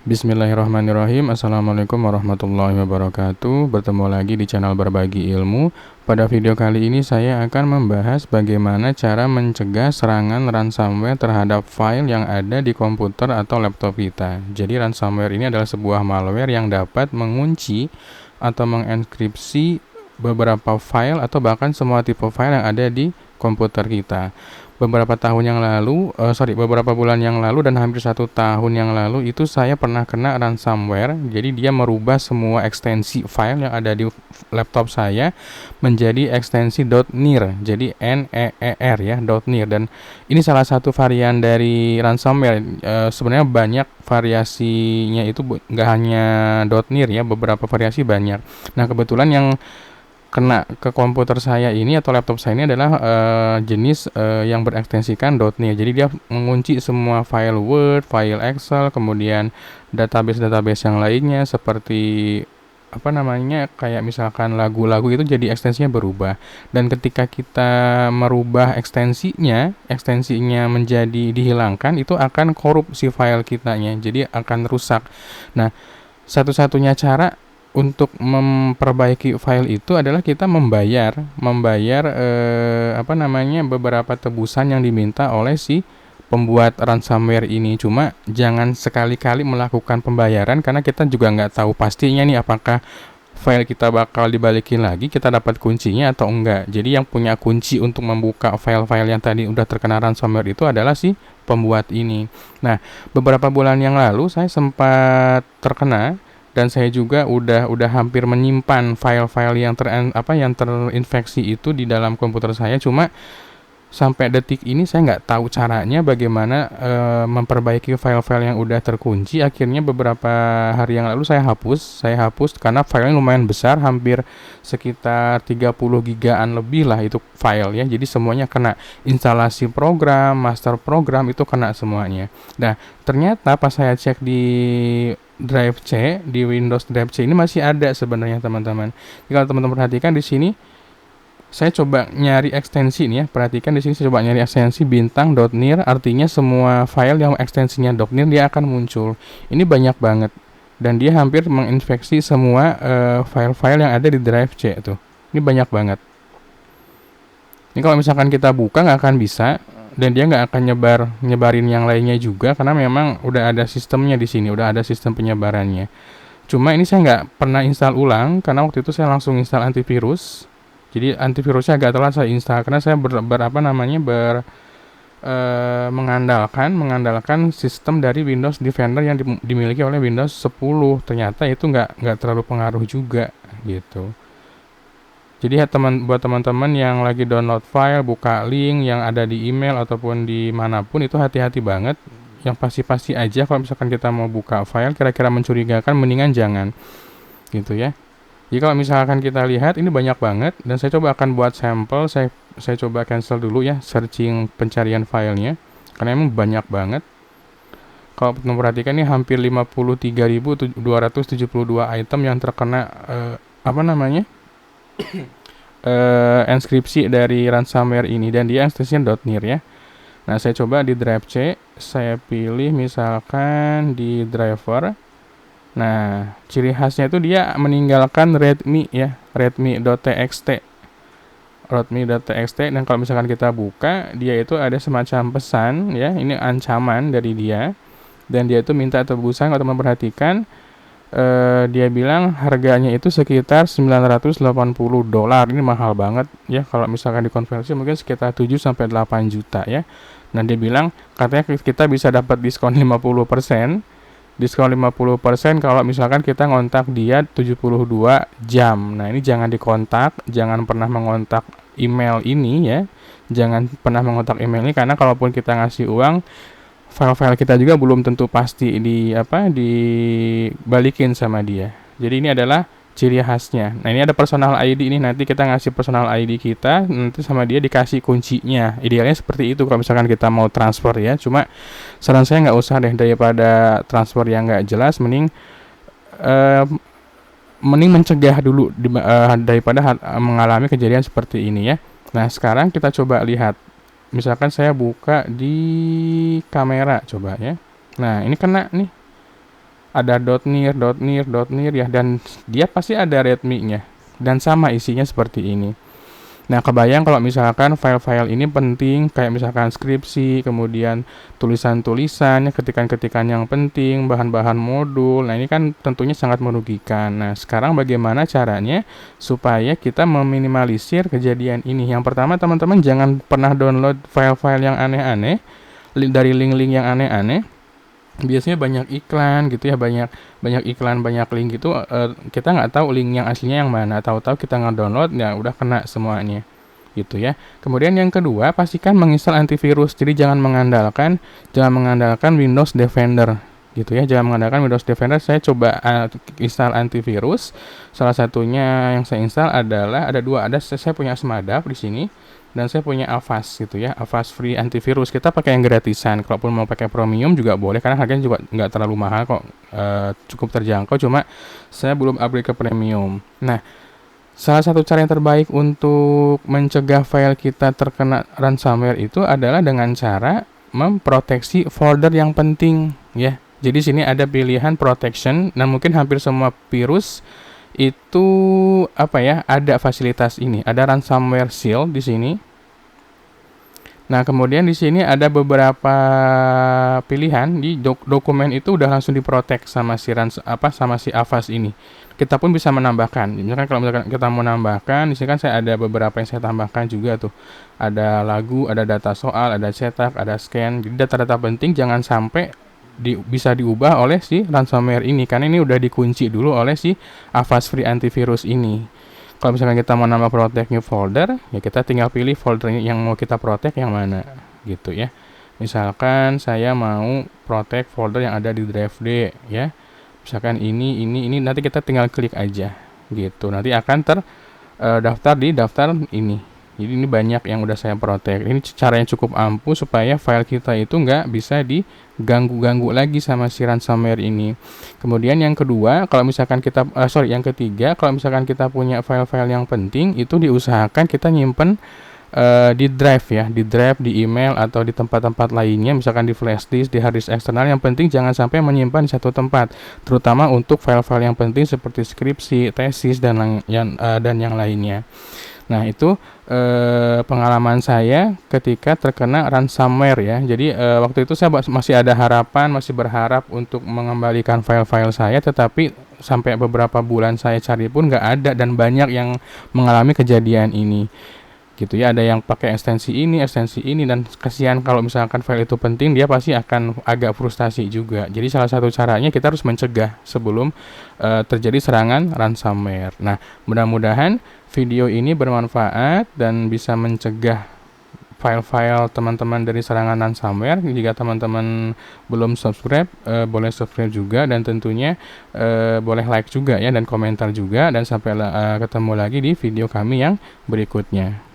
Bismillahirrahmanirrahim. Assalamualaikum warahmatullahi wabarakatuh. Bertemu lagi di channel Berbagi Ilmu. Pada video kali ini saya akan membahas bagaimana cara mencegah serangan ransomware terhadap file yang ada di komputer atau laptop kita. Jadi ransomware ini adalah sebuah malware yang dapat mengunci atau mengenkripsi beberapa file atau bahkan semua tipe file yang ada di komputer kita. Beberapa bulan yang lalu dan hampir 1 tahun yang lalu itu saya pernah kena ransomware. Jadi dia merubah semua ekstensi file yang ada di laptop saya menjadi ekstensi .nir. Jadi NEER ya, .nir. Dan ini salah satu varian dari ransomware. Sebenarnya banyak variasinya, itu nggak hanya .nir ya, beberapa variasi banyak. Nah, kebetulan yang kena ke komputer saya ini atau laptop saya ini adalah jenis yang berekstensikan .nir. Jadi dia mengunci semua file Word, file Excel, kemudian database yang lainnya seperti kayak misalkan lagu-lagu itu jadi ekstensinya berubah. Dan ketika kita merubah ekstensinya menjadi dihilangkan, itu akan korup si file kitanya, jadi akan rusak. Nah, satu-satunya cara untuk memperbaiki file itu adalah kita membayar beberapa tebusan yang diminta oleh si pembuat ransomware ini. Cuma jangan sekali-kali melakukan pembayaran, karena kita juga nggak tahu pastinya nih apakah file kita bakal dibalikin lagi, kita dapat kuncinya atau enggak. Jadi yang punya kunci untuk membuka file-file yang tadi udah terkena ransomware itu adalah si pembuat ini. Nah, beberapa bulan yang lalu saya sempat terkena, dan saya juga udah hampir menyimpan file-file yang terinfeksi itu di dalam komputer saya. Cuma sampai detik ini saya nggak tahu caranya bagaimana memperbaiki file-file yang udah terkunci. Akhirnya beberapa hari yang lalu saya hapus karena filenya lumayan besar, hampir sekitar 30 gigaan lebih lah itu file ya. Jadi semuanya kena, instalasi program, master program itu kena semuanya. Nah, ternyata pas saya cek di Drive C, di Windows Drive C ini masih ada sebenarnya, teman-teman. Kalau teman-teman perhatikan di sini, saya coba nyari ekstensi nih ya. Perhatikan di sini saya coba nyari ekstensi bintang.nir, artinya semua file yang ekstensinya .nir dia akan muncul. Ini banyak banget, dan dia hampir menginfeksi semua file-file yang ada di Drive C tuh. Ini banyak banget. Ini kalau misalkan kita buka nggak akan bisa, dan dia nggak akan nyebarin yang lainnya juga, karena memang udah ada sistemnya di sini, udah ada sistem penyebarannya. Cuma ini saya nggak pernah install ulang, karena waktu itu saya langsung install antivirus. Jadi antivirusnya agak telat saya install, karena saya mengandalkan sistem dari Windows Defender yang dimiliki oleh Windows 10. Ternyata itu nggak terlalu pengaruh juga gitu. Jadi ya buat teman-teman yang lagi download file, buka link yang ada di email ataupun di manapun, itu hati-hati banget. Yang pasti-pasti aja kalau misalkan kita mau buka file kira-kira mencurigakan, mendingan jangan gitu ya. Jadi kalau misalkan kita lihat ini banyak banget, dan saya coba akan buat sampel. Saya coba cancel dulu ya searching pencarian filenya, karena emang banyak banget. Kalau memperhatikan ini hampir 53.272 item yang terkena enskripsi dari ransomware ini, dan dia ekstensinya .nir ya. Nah, saya coba di Drive C, saya pilih misalkan di driver. Nah, ciri khasnya itu dia meninggalkan readme ya, readme.txt, dan kalau misalkan kita buka, dia itu ada semacam pesan ya, ini ancaman dari dia, dan dia itu minta tebusan. Kalau teman perhatikan, dia bilang harganya itu sekitar $980. Ini mahal banget ya, kalau misalkan dikonversi mungkin sekitar 7-8 juta ya. Nah, dia bilang katanya kita bisa dapat diskon 50%. Diskon 50% kalau misalkan kita ngontak dia 72 jam. Nah, ini jangan dikontak, jangan pernah mengontak email ini ya. Jangan pernah mengontak email ini, karena kalaupun kita ngasih uang, file-file kita juga belum tentu pasti dibalikin sama dia. Jadi ini adalah ciri khasnya. Nah, ini ada personal ID ini, nanti kita ngasih personal ID kita, nanti sama dia dikasih kuncinya. Idealnya seperti itu kalau misalkan kita mau transfer ya. Cuma saran saya nggak usah deh, daripada transfer yang nggak jelas, mending mencegah dulu daripada mengalami kejadian seperti ini ya. Nah, sekarang kita coba lihat. Misalkan saya buka di kamera, coba ya. Nah, ini kena nih. ada .tir ya, dan dia pasti ada readme-nya. Dan sama isinya seperti ini. Nah, kebayang kalau misalkan file-file ini penting, kayak misalkan skripsi, kemudian tulisan-tulisan, ketikan-ketikan yang penting, bahan-bahan modul. Nah, ini kan tentunya sangat merugikan. Nah, sekarang bagaimana caranya supaya kita meminimalisir kejadian ini? Yang pertama, teman-teman jangan pernah download file-file yang aneh-aneh, dari link-link yang aneh-aneh. Biasanya banyak iklan gitu ya, banyak iklan, banyak link gitu, kita nggak tahu link yang aslinya yang mana, tahu-tahu kita nge-download ya udah kena semuanya gitu ya. Kemudian yang kedua, pastikan menginstal antivirus. Jadi jangan mengandalkan Windows Defender gitu ya, jangan mengandalkan Windows Defender. Saya coba install antivirus. Salah satunya yang saya install adalah ada dua, saya punya Smadap di sini, dan saya punya Avast gitu ya, Avast Free Antivirus. Kita pakai yang gratisan, kalaupun mau pakai premium juga boleh, karena harganya juga nggak terlalu mahal kok, cukup terjangkau, cuma saya belum upgrade ke premium. Nah, salah satu cara yang terbaik untuk mencegah file kita terkena ransomware itu adalah dengan cara memproteksi folder yang penting ya. Jadi sini ada pilihan protection, dan mungkin hampir semua virus itu ada fasilitas ini, ada ransomware shield di sini. Nah, kemudian di sini ada beberapa pilihan, di dokumen itu udah langsung diprotek sama si Avast ini. Kita pun bisa menambahkan. Misalkan kalau kita mau nambahkan, di sini kan saya ada beberapa yang saya tambahkan juga tuh. Ada lagu, ada data soal, ada cetak, ada scan. Jadi data-data penting jangan sampai bisa diubah oleh si ransomware ini, karena ini udah dikunci dulu oleh si Avast Free Antivirus ini. Kalau misalkan kita mau nambah protect new folder, ya kita tinggal pilih folder yang mau kita protect yang mana gitu ya. Misalkan saya mau protect folder yang ada di drive D ya. Misalkan ini nanti kita tinggal klik aja gitu. Nanti akan terdaftar di daftar ini. Jadi ini banyak yang udah saya protect. Ini cara yang cukup ampuh supaya file kita itu nggak bisa diganggu-ganggu lagi sama si ransomware ini. Kemudian yang kedua, yang ketiga, kalau misalkan kita punya file-file yang penting, itu diusahakan kita nyimpen di drive ya, di email atau di tempat-tempat lainnya, misalkan di flash disk, di hard disk eksternal. Yang penting jangan sampai menyimpan di satu tempat, terutama untuk file-file yang penting seperti skripsi, tesis, dan yang lainnya. Nah, itu pengalaman saya ketika terkena ransomware ya. Jadi waktu itu saya masih ada harapan, masih berharap untuk mengembalikan file-file saya, tetapi sampai beberapa bulan saya cari pun nggak ada, dan banyak yang mengalami kejadian ini gitu ya. Ada yang pakai ekstensi ini, dan kasihan kalau misalkan file itu penting, dia pasti akan agak frustasi juga. Jadi salah satu caranya kita harus mencegah sebelum terjadi serangan ransomware. Nah, mudah-mudahan video ini bermanfaat dan bisa mencegah file-file teman-teman dari serangan ransomware. Jika teman-teman belum subscribe, boleh subscribe juga, dan tentunya boleh like juga ya, dan komentar juga. Dan sampai ketemu lagi di video kami yang berikutnya.